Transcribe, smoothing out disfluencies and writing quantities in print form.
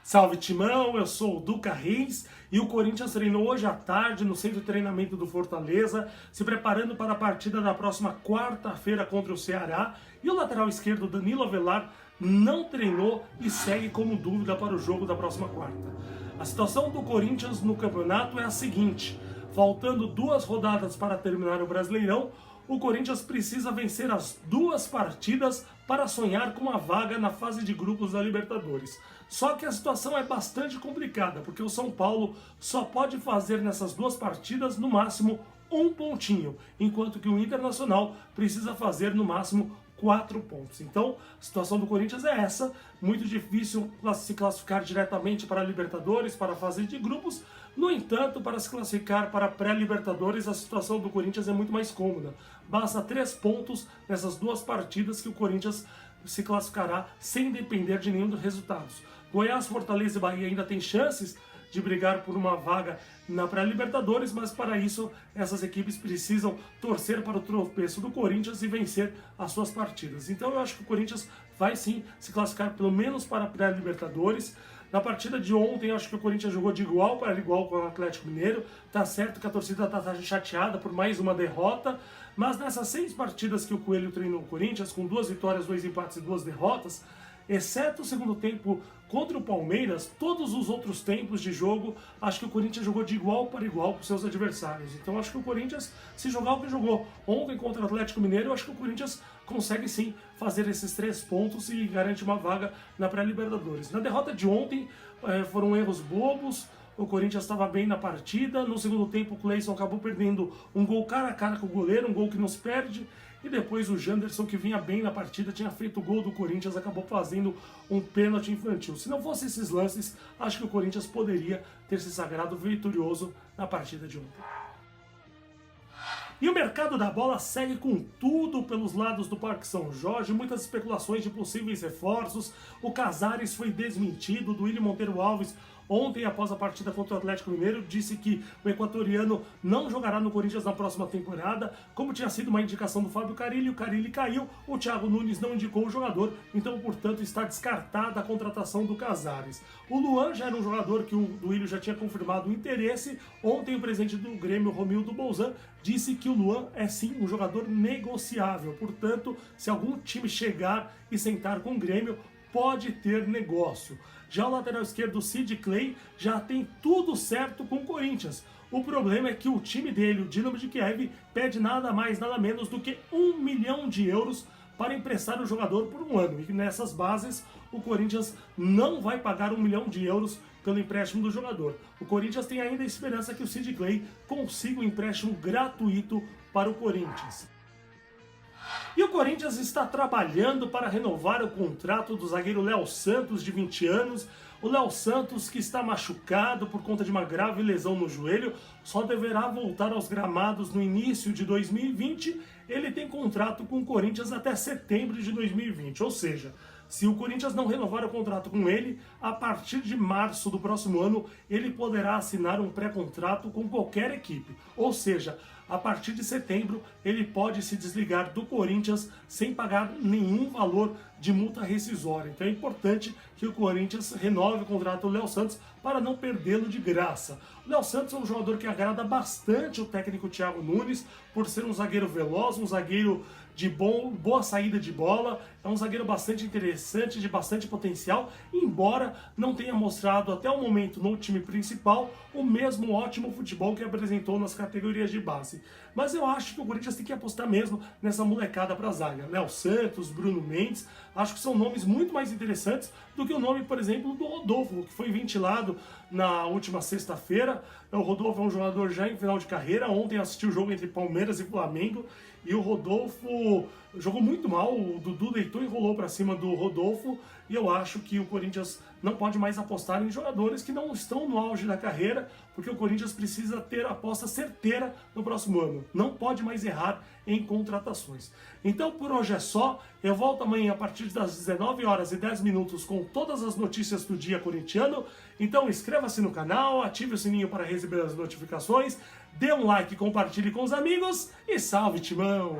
Salve Timão, eu sou o Duca Reis e o Corinthians treinou hoje à tarde no centro de treinamento do Fortaleza, se preparando para a partida da próxima quarta-feira contra o Ceará, e o lateral esquerdo Danilo Avelar não treinou e segue como dúvida para o jogo da próxima quarta. A situação do Corinthians no campeonato é a seguinte: faltando 2 rodadas para terminar o Brasileirão, o Corinthians precisa vencer as 2 partidas para sonhar com uma vaga na fase de grupos da Libertadores. Só que a situação é bastante complicada, porque o São Paulo só pode fazer nessas 2 partidas no máximo 1 pontinho, enquanto que o Internacional precisa fazer no máximo 4 pontos. Então, a situação do Corinthians é essa: muito difícil se classificar diretamente para a Libertadores, para a fase de grupos. No entanto, para se classificar para a pré-Libertadores, a situação do Corinthians é muito mais cômoda. Basta 3 pontos nessas 2 partidas que o Corinthians se classificará sem depender de nenhum dos resultados. Goiás, Fortaleza e Bahia ainda têm chances de brigar por uma vaga na pré-Libertadores, mas para isso essas equipes precisam torcer para o tropeço do Corinthians e vencer as suas partidas. Então eu acho que o Corinthians vai sim se classificar pelo menos para a pré-Libertadores. Na partida de ontem, eu acho que o Corinthians jogou de igual para igual com o Atlético Mineiro. Tá certo que a torcida está chateada por mais uma derrota, mas nessas 6 partidas que o Coelho treinou o Corinthians, com 2 vitórias, 2 empates e 2 derrotas, exceto o segundo tempo contra o Palmeiras, todos os outros tempos de jogo, acho que o Corinthians jogou de igual para igual com seus adversários. Então acho que o Corinthians, se jogar o que jogou ontem contra o Atlético Mineiro, eu acho que o Corinthians consegue sim fazer esses 3 pontos e garante uma vaga na pré-Libertadores. Na derrota de ontem, foram erros bobos. O Corinthians estava bem na partida. No segundo tempo, o Cleison acabou perdendo um gol cara a cara com o goleiro, um gol que não se perde. E depois o Janderson, que vinha bem na partida, tinha feito o gol do Corinthians, acabou fazendo um pênalti infantil. Se não fossem esses lances, acho que o Corinthians poderia ter se sagrado vitorioso na partida de ontem. E o mercado da bola segue com tudo pelos lados do Parque São Jorge, muitas especulações de possíveis reforços. O Casares foi desmentido, do Willian Monteiro Alves ontem, após a partida contra o Atlético Mineiro, disse que o equatoriano não jogará no Corinthians na próxima temporada, como tinha sido uma indicação do Fábio Carille. O Carille caiu, o Thiago Nunes não indicou o jogador, então, portanto, está descartada a contratação do Casares. O Luan já era um jogador que o Duílio já tinha confirmado o interesse. Ontem, o presidente do Grêmio, Romildo Bolzan, disse que o Luan é sim um jogador negociável, portanto, se algum time chegar e sentar com o Grêmio, pode ter negócio. Já o lateral esquerdo, Sid Clay, já tem tudo certo com o Corinthians. O problema é que o time dele, o Dinamo de Kiev, pede nada mais, nada menos do que 1 milhão de euros para emprestar o jogador por 1 ano. E nessas bases, o Corinthians não vai pagar 1 milhão de euros pelo empréstimo do jogador. O Corinthians tem ainda a esperança que o Sid Clay consiga um empréstimo gratuito para o Corinthians. E o Corinthians está trabalhando para renovar o contrato do zagueiro Léo Santos, de 20 anos. O Léo Santos, que está machucado por conta de uma grave lesão no joelho, só deverá voltar aos gramados no início de 2020. Ele tem contrato com o Corinthians até setembro de 2020, ou seja, se o Corinthians não renovar o contrato com ele, a partir de março do próximo ano, ele poderá assinar um pré-contrato com qualquer equipe. Ou seja, a partir de setembro, ele pode se desligar do Corinthians sem pagar nenhum valor de multa rescisória. Então é importante que o Corinthians renove o contrato do Léo Santos para não perdê-lo de graça. O Léo Santos é um jogador que agrada bastante o técnico Thiago Nunes, por ser um zagueiro veloz, um zagueiro de boa saída de bola, é um zagueiro bastante interessante, de bastante potencial, embora não tenha mostrado até o momento no time principal o mesmo ótimo futebol que apresentou nas categorias de base. Mas eu acho que o Corinthians tem que apostar mesmo nessa molecada para a zaga. Léo Santos, Bruno Mendes, acho que são nomes muito mais interessantes do que o nome, por exemplo, do Rodolfo, que foi ventilado na última sexta-feira. O Rodolfo é um jogador já em final de carreira. Ontem assisti o jogo entre Palmeiras e Flamengo e o Rodolfo jogou muito mal. O Dudu deitou e rolou para cima do Rodolfo, e eu acho que o Corinthians não pode mais apostar em jogadores que não estão no auge da carreira, porque o Corinthians precisa ter aposta certeira no próximo ano. Não pode mais errar em contratações. Então por hoje é só. Eu volto amanhã a partir das 19h10 com todas as notícias do dia corintiano. Então inscreva-se no canal, ative o sininho para receber as notificações, dê um like, compartilhe com os amigos e salve Timão!